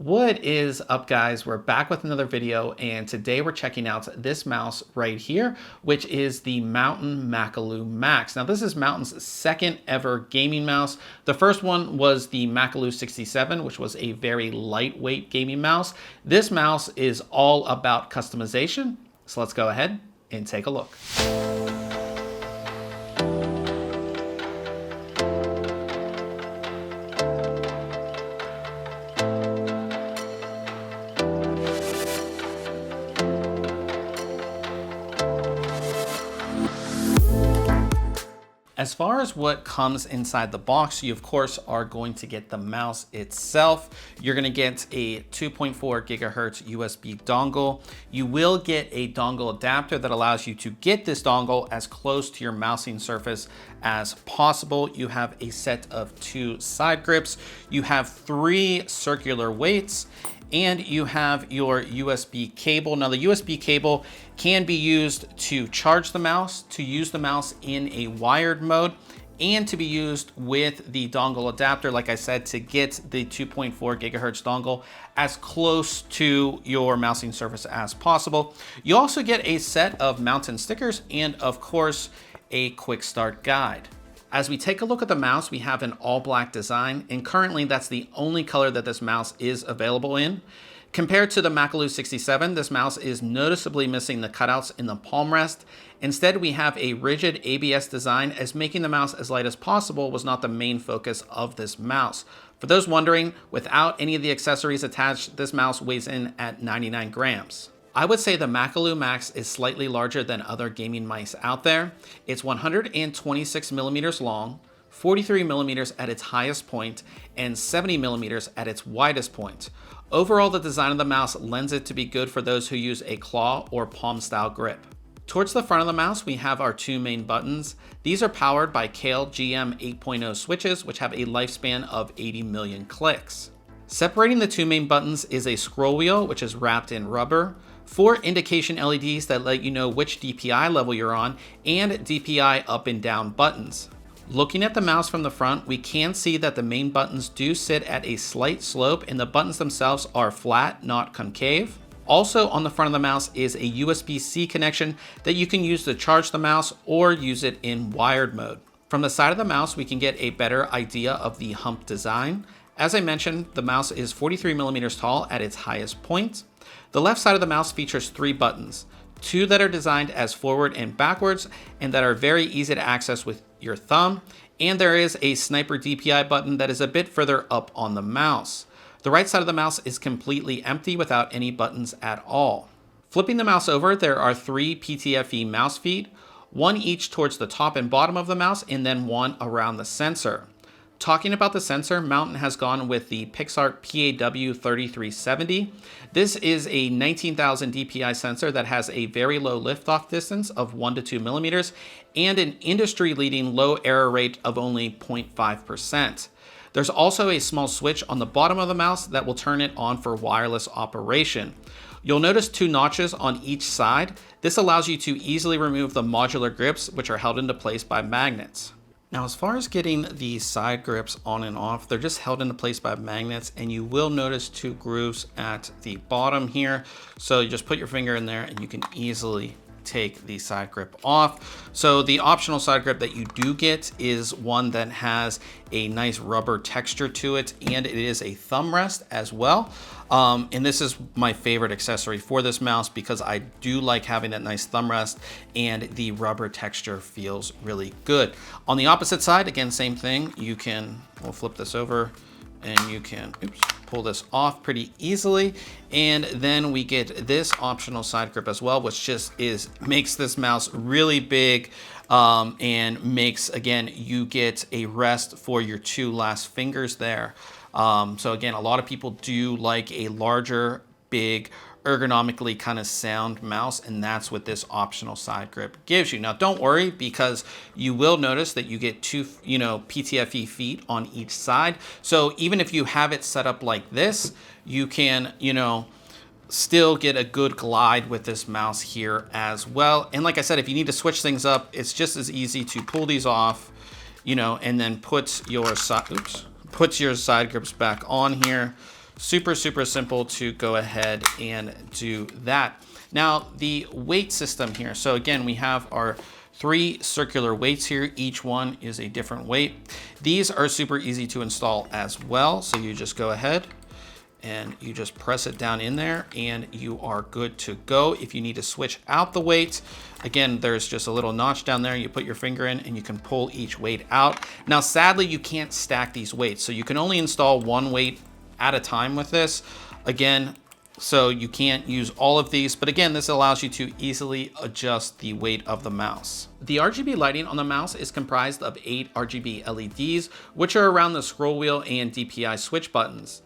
What is up, guys? We're back with another video, and today we're checking out this mouse right here, which is the Mountain Makalu Max. Now, this is Mountain's second ever gaming mouse. The first one was the Makalu 67, which was a very lightweight gaming mouse. This mouse is all about customization, so let's go ahead and take a look. As far as what comes inside the box, you of course are going to get the mouse itself. You're going to get a 2.4 gigahertz USB dongle. You will get a dongle adapter that allows you to get this dongle as close to your mousing surface as possible. You have a set of 2 side grips. You have 3 circular weights, and you have your USB cable. Now, the USB cable can be used to charge the mouse, to use the mouse in a wired mode, and to be used with the dongle adapter, like I said, to get the 2.4 gigahertz dongle as close to your mousing surface as possible. You also get a set of mountain stickers and, of course, a quick start guide. As we take a look at the mouse, we have an all black design, and currently that's the only color that this mouse is available in. Compared to the Makalu 67, this mouse is noticeably missing the cutouts in the palm rest. Instead, we have a rigid ABS design, as making the mouse as light as possible was not the main focus of this mouse. For those wondering, without any of the accessories attached, this mouse weighs in at 99 grams. I would say the Makalu Max is slightly larger than other gaming mice out there. It's 126 millimeters long, 43 millimeters at its highest point, and 70 millimeters at its widest point. Overall, the design of the mouse lends it to be good for those who use a claw or palm style grip. Towards the front of the mouse, we have our 2 main buttons. These are powered by Kale GM 8.0 switches, which have a lifespan of 80 million clicks. Separating the 2 main buttons is a scroll wheel, which is wrapped in rubber, 4 indication LEDs that let you know which DPI level you're on, and DPI up and down buttons. Looking at the mouse from the front, we can see that the main buttons do sit at a slight slope, and the buttons themselves are flat, not concave. Also on the front of the mouse is a USB-C connection that you can use to charge the mouse or use it in wired mode. From the side of the mouse, we can get a better idea of the hump design. As I mentioned, the mouse is 43 millimeters tall at its highest point. The left side of the mouse features 3 buttons, 2 that are designed as forward and backwards and that are very easy to access with your thumb, and there is a sniper DPI button that is a bit further up on the mouse. The right side of the mouse is completely empty without any buttons at all. Flipping the mouse over, there are 3 PTFE mouse feet, 1 each towards the top and bottom of the mouse, and then 1 around the sensor. Talking about the sensor, Mountain has gone with the Pixart PAW3370. This is a 19,000 DPI sensor that has a very low liftoff distance of 1 to 2 millimeters and an industry-leading low error rate of only 0.5%. There's also a small switch on the bottom of the mouse that will turn it on for wireless operation. You'll notice 2 notches on each side. This allows you to easily remove the modular grips, which are held into place by magnets. Now, as far as getting the side grips on and off, they're just held into place by magnets, and you will notice 2 grooves at the bottom here. So you just put your finger in there and you can easily take the side grip off. So the optional side grip that you do get is one that has a nice rubber texture to it, and it is a thumb rest as well. And this is my favorite accessory for this mouse because I do like having that nice thumb rest, and the rubber texture feels really good. On the opposite side, again, same thing. We'll flip this over and you can pull this off pretty easily. And then we get this optional side grip as well, which just makes this mouse really big, and makes, again, you get a rest for your 2 last fingers there. So again, a lot of people do like a larger, big, ergonomically kind of sound mouse, and that's what this optional side grip gives you. Now, don't worry, because you will notice that you get 2, PTFE feet on each side. So even if you have it set up like this, you can, still get a good glide with this mouse here as well. And like I said, if you need to switch things up, it's just as easy to pull these off, and then put your side grips back on here. super, super simple to go ahead and do that. Now the weight system here. So again, we have our 3 circular weights here. Each one is a different weight. These are super easy to install as well. So you just go ahead and you just press it down in there and you are good to go. If you need to switch out the weight, again, there's just a little notch down there. You put your finger in and you can pull each weight out. Now, sadly, you can't stack these weights. So you can only install 1 weight at a time with this. Again, so you can't use all of these, but again, this allows you to easily adjust the weight of the mouse. The RGB lighting on the mouse is comprised of 8 RGB LEDs, which are around the scroll wheel and DPI switch buttons.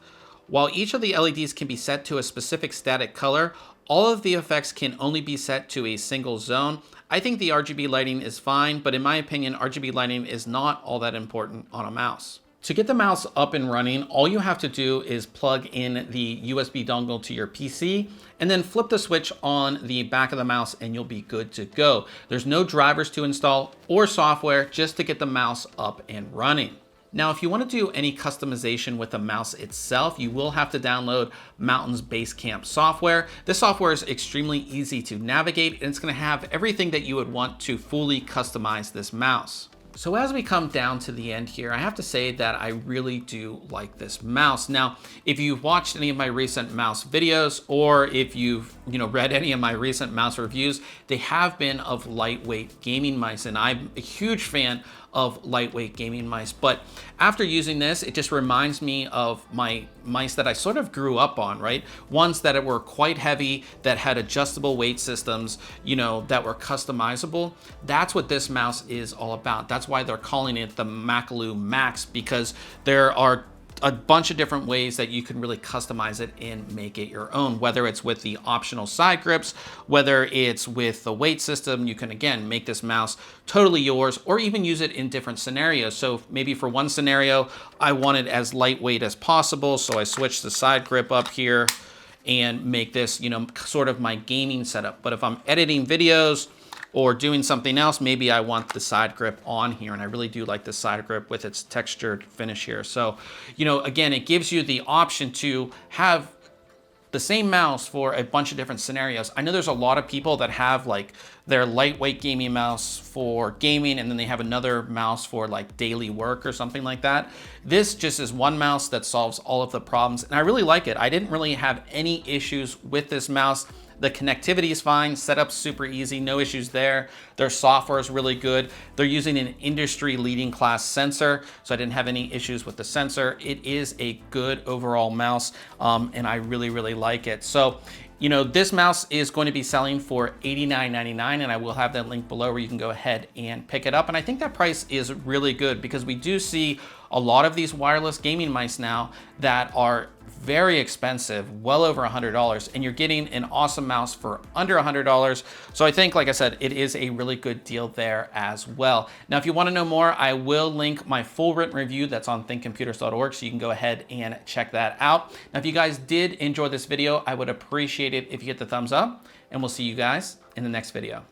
While each of the LEDs can be set to a specific static color, all of the effects can only be set to a single zone. I think the RGB lighting is fine, but in my opinion, RGB lighting is not all that important on a mouse. To get the mouse up and running, all you have to do is plug in the USB dongle to your PC and then flip the switch on the back of the mouse and you'll be good to go. There's no drivers to install or software, just to get the mouse up and running. Now, if you want to do any customization with the mouse itself, you will have to download Mountain's Basecamp software. This software is extremely easy to navigate and it's going to have everything that you would want to fully customize this mouse. So as we come down to the end here, I have to say that I really do like this mouse. Now, if you've watched any of my recent mouse videos, or if you've read any of my recent mouse reviews, they have been of lightweight gaming mice, and I'm a huge fan of lightweight gaming mice. But after using this, it just reminds me of my mice that I sort of grew up on, right? Ones that were quite heavy, that had adjustable weight systems, that were customizable. That's what this mouse is all about. That's why they're calling it the Makalu Max, because there are a bunch of different ways that you can really customize it and make it your own, whether it's with the optional side grips, whether it's with the weight system. You can, again, make this mouse totally yours, or even use it in different scenarios. So maybe for one scenario, I want it as lightweight as possible. So I switch the side grip up here and make this, sort of my gaming setup. But if I'm editing videos or doing something else, maybe I want the side grip on here, and I really do like the side grip with its textured finish here. So, again, it gives you the option to have the same mouse for a bunch of different scenarios. I know there's a lot of people that have like their lightweight gaming mouse for gaming, and then they have another mouse for like daily work or something like that. This just is one mouse that solves all of the problems, and I really like it. I didn't really have any issues with this mouse. The connectivity is fine, setup's super easy, no issues there. Their software is really good. They're using an industry leading class sensor, so I didn't have any issues with the sensor. It is a good overall mouse, and I really, really like it. So, this mouse is going to be selling for $89.99, and I will have that link below where you can go ahead and pick it up. And I think that price is really good, because we do see a lot of these wireless gaming mice now that are very expensive, well over $100, and you're getting an awesome mouse for under $100. So I think, like I said, it is a really good deal there as well. Now, if you want to know more, I will link my full written review that's on thinkcomputers.org, so you can go ahead and check that out. Now, if you guys did enjoy this video, I would appreciate it if you hit the thumbs up, and we'll see you guys in the next video.